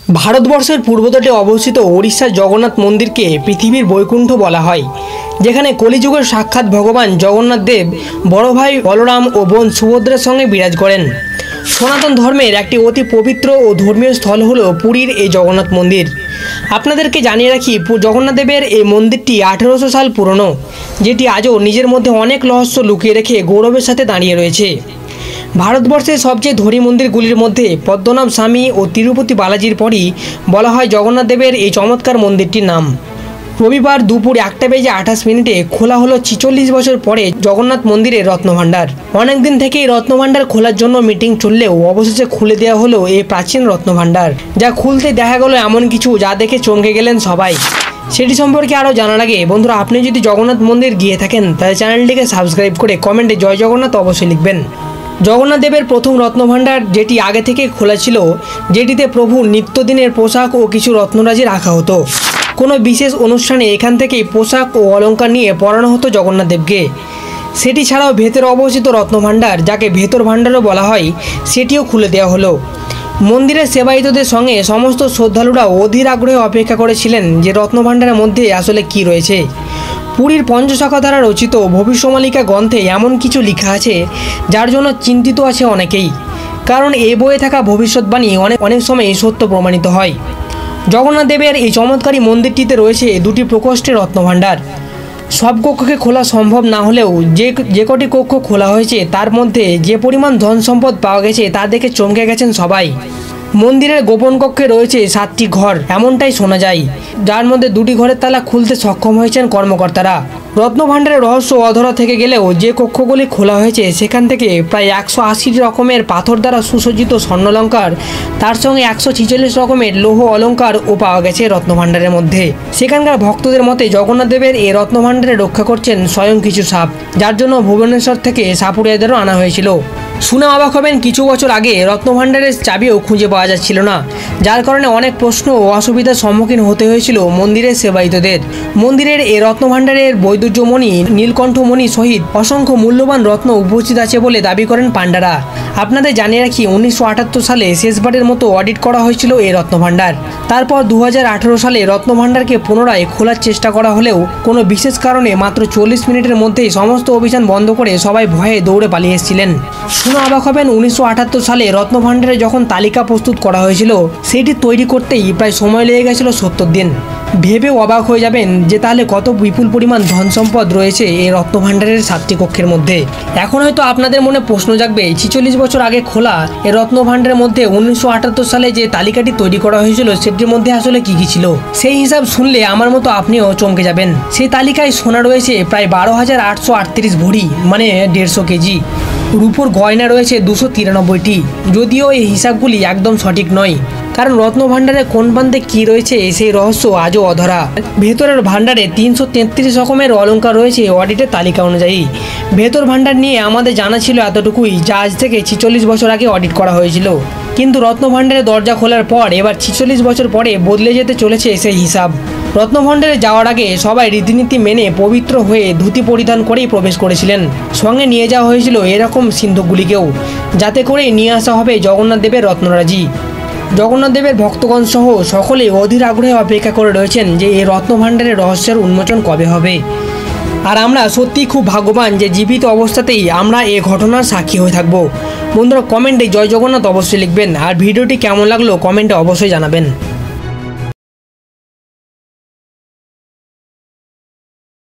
ভারতবর্ষের পূর্বতটে অবস্থিত ওড়িশার জগন্নাথ মন্দিরকে পৃথিবীর বৈকুণ্ঠ বলা হয়, যেখানে কলিযুগের সাক্ষাৎ ভগবান জগন্নাথ দেব বড় ভাই বলরাম ও বোন সুভদ্রার সঙ্গে বিরাজ করেন। সনাতন ধর্মের একটি অতি পবিত্র ও ধর্মীয় স্থল হল পুরীর এই জগন্নাথ মন্দির। আপনাদেরকে জানিয়ে রাখি, জগন্নাথ দেবের এই মন্দিরটি 1800 সাল পুরনো, যেটি আজও নিজের মধ্যে অনেক রহস্য লুকিয়ে রেখে গৌরবের সাথে দাঁড়িয়ে রয়েছে। ভারতবর্ষের সবচেয়ে ধনী মন্দিরগুলির মধ্যে পদ্মনাভ স্বামী ও তিরুপতি বালাজির পরই বলা হয় জগন্নাথ দেবের এই চমৎকার মন্দিরটির নাম। রবিবার দুপুর 1:28 খোলা হলো 46 বছর পরে জগন্নাথ মন্দিরের রত্নভাণ্ডার। অনেকদিন থেকেই রত্নভাণ্ডার খোলার জন্য মিটিং চললেও অবশেষে খুলে দেওয়া হলো এই প্রাচীন রত্নভাণ্ডার, যা খুলতে দেখা গেল এমন কিছু যা দেখে চমকে গেলেন সবাই। সেটি সম্পর্কে আরও জানার আগে বন্ধুরা, আপনি যদি জগন্নাথ মন্দির গিয়ে থাকেন তাহলে চ্যানেলটিকে সাবস্ক্রাইব করে কমেন্টে জয় জগন্নাথ অবশ্যই লিখবেন। জগন্নাথ দেবের প্রথম রত্নভাণ্ডার, যেটি আগে থেকে খোলা ছিল, যেটিতে প্রভুর নিত্যদিনের পোশাক ও কিছু রত্নরাজি রাখা হতো। কোনো বিশেষ অনুষ্ঠানে এখান থেকেই পোশাক ও অলংকার নিয়ে পরানো হতো জগন্নাথ দেবকে। সেটি ছাড়াও ভেতরে অবস্থিত রত্নভাণ্ডার, যাকে ভেতর ভাণ্ডারও বলা হয়, সেটিও খুলে দেওয়া হলো। মন্দিরের সেবায়িতদের সঙ্গে সমস্ত শ্রদ্ধালুরাও অধীর আগ্রহে অপেক্ষা করেছিলেন যে রত্নভাণ্ডারের মধ্যে আসলে কি রয়েছে। পুরীর পঞ্চশাখা দ্বারা রচিত ভবিষ্যমালিকা গ্রন্থে এমন কিছু লেখা আছে যার জন্য চিন্তিত আছে অনেকেই, কারণ এই বইয়ে থাকা ভবিষ্যৎবাণী অনেক সময় সত্য প্রমাণিত হয়। জগন্নাথ দেবের এই চমৎকারী মন্দিরটিতে রয়েছে দুটি প্রকোষ্ঠের রত্নভাণ্ডার। সব কক্ষকে খোলা সম্ভব না হলেও যে কটি কক্ষ খোলা হয়েছে তার মধ্যে যে পরিমাণ ধন সম্পদ পাওয়া গেছে তা দেখে চমকে গেছেন সবাই। মন্দিরের গোপন কক্ষে রয়েছে 7টি ঘর, এমনটাই শোনা যায়, যার মধ্যে 2টি ঘরের তালা খুলতে সক্ষম হয়েছেন কর্মকর্তারা। রত্নভাণ্ডারের রহস্য অধরা থেকে গেলেও যে কক্ষগুলি খোলা হয়েছে সেখান থেকে প্রায় 180 রকমের পাথর দ্বারা সুসজ্জিত স্বর্ণালঙ্কার, তার সঙ্গে 146 রকমের লৌহ অলঙ্কারও পাওয়া গেছে রত্নভাণ্ডারের মধ্যে। সেখানকার ভক্তদের মতে জগন্নাথ দেবের এই রত্নভাণ্ডারে রক্ষা করছেন স্বয়ং কিছু সাপ, যার জন্য ভুবনেশ্বর থেকে সাপুড়িয়াদেরও আনা হয়েছিল। শুনে অবাক হবেন, কিছু বছর আগে রত্নভাণ্ডারের চাবিও খুঁজে পাওয়া যাচ্ছিল না, যার কারণে অনেক প্রশ্ন ও অসুবিধার সম্মুখীন হতে হয়েছিল মন্দিরের সেবায়িতদের। মন্দিরের এই রত্নভাণ্ডারের বৈদুর্যমণি, নীলকণ্ঠমণি সহিত অসংখ্য মূল্যবান রত্ন উপস্থিত আছে বলে দাবি করেন পাণ্ডারা। আপনাদের জানিয়ে রাখি, 1978 সালে শেষবারের মতো অডিট করা হয়েছিল এই রত্নভাণ্ডার। তারপর 2018 সালে রত্নভাণ্ডারকে পুনরায় খোলার চেষ্টা করা হলেও কোনো বিশেষ কারণে মাত্র 40 মিনিটের মধ্যেই সমস্ত অভিযান বন্ধ করে সবাই ভয়ে দৌড়ে পালিয়ে এসেছিলেন। শুনে অবাক হবেন, 1978 সালে রত্নভাণ্ডারে যখন তালিকা প্রস্তুত করা হয়েছিল সেটি তৈরি করতেই প্রায় সময় লেগে গেছিল 70 দিন। ভেবেও অবাক হয়ে যাবেন যে তাহলে কত বিপুল পরিমাণ ধন সম্পদ রয়েছে এই রত্নভাণ্ডারের 7টি কক্ষের মধ্যে। এখন হয়তো আপনাদের মনে প্রশ্ন জাগবে, 46 বছর আগে খোলা এই রত্নভাণ্ডারের মধ্যে 1978 সালে যে তালিকাটি তৈরি করা হয়েছিল সেটির মধ্যে আসলে কি ছিল। সেই হিসাব শুনলে আমার মতো আপনিও চমকে যাবেন। সেই তালিকায় সোনা রয়েছে প্রায় 12,838 ভরি, মানে 150 কেজি। রূপোর গয়না রয়েছে 293টি, যদিও এই হিসাবগুলি একদম সঠিক নয়, কারণ রত্নভাণ্ডারে কোন প্রান্তে কী রয়েছে সেই রহস্য আজও অধরা। ভেতরের ভাণ্ডারে 333 রকমের অলঙ্কার রয়েছে অডিটের তালিকা অনুযায়ী। ভেতর ভাণ্ডার নিয়ে আমাদের জানা ছিল এতটুকুই, যা আজ থেকে 46 বছর আগে অডিট করা হয়েছিল। কিন্তু রত্নভাণ্ডারের দরজা খোলার পর এবার 46 বছর পরে বদলে যেতে চলেছে সেই হিসাব। রত্নভাণ্ডারে যাওয়ার আগে সবাই রীতিনীতি মেনে পবিত্র হয়ে ধুতি পরিধান করেই প্রবেশ করেছিলেন। সঙ্গে নিয়ে যাওয়া হয়েছিল এরকম সিন্ধুকগুলিকেও, যাতে করে নিয়ে আসা হবে জগন্নাথ দেবের রত্নরাজি। জগন্নাথ দেবের ভক্তগণ সহ সকলেই অধীর আগ্রহে অপেক্ষা করে রয়েছেন যে এই রত্নভাণ্ডারের রহস্যের উন্মোচন কবে হবে। আর আমরা সত্যিই খুব ভাগ্যবান যে জীবিত অবস্থাতেই আমরা এই ঘটনার সাক্ষী হয়ে থাকবো। বন্ধুরা, কমেন্টে জয় জগন্নাথ অবশ্যই লিখবেন, আর ভিডিওটি কেমন লাগলো কমেন্টে অবশ্যই জানাবেন।